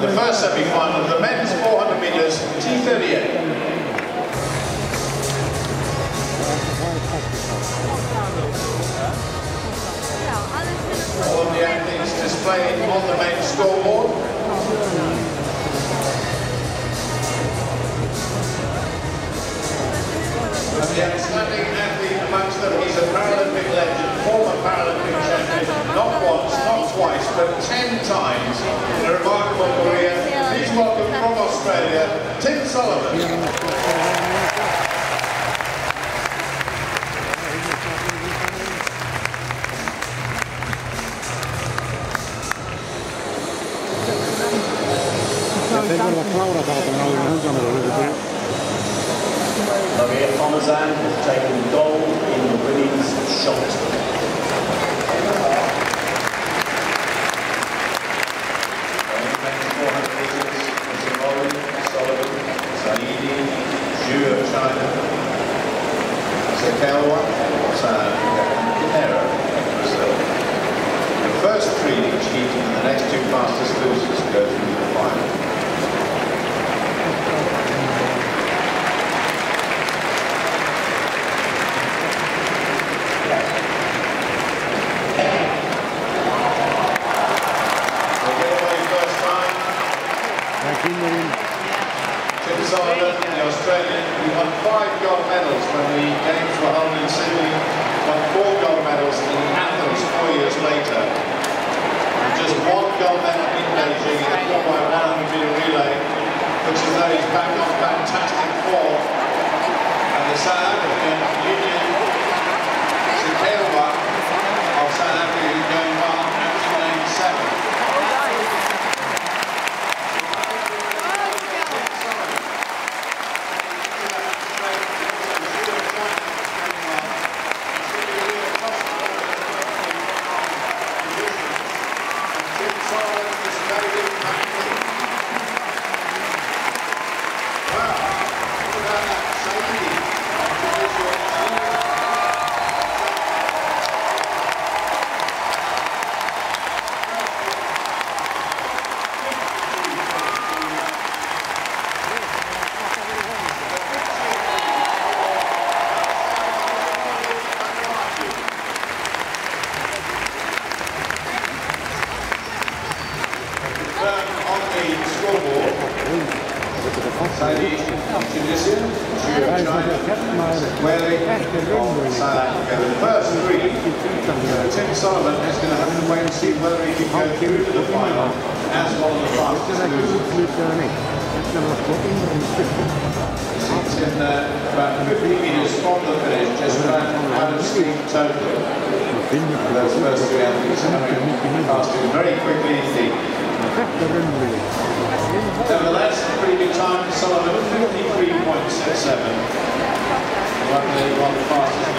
And the first semi-final of the men's 400 metres T38. All of the athletes displayed on the main scoreboard. And the outstanding athlete amongst them, he's a Paralympic legend, former Paralympic champion, not once, not twice, but 10 times in a remarkable career. Please welcome from Australia, Tim Sullivan. Maria Pomazan has taken gold in the women's shot. China, Sekelwa, Pinero, Brazil. The first three each heat and the next two fastest losers go through the final. Tim Sullivan, the Australian, who won 5 gold medals when the Games were held in Sydney, won 4 gold medals in Athens 4 years later. And just 1 gold medal in Beijing in the 4x100 metre relay, looks as though he's back on fantastic form. And the South African Union Sekelwa of South Africa is going well at 297. On the scoreboard, Saidi Tunisia, China, Whaley from South Africa. The first three, Tim Sullivan is going to have to wait and see whether he can go through to the final as one of the fastest losers. He's in about 50 metres from the finish, just about out of steam totally. Those first three athletes coming passing very quickly indeed. Nevertheless, pretty good time for Sullivan, 53.67. One of the fastest.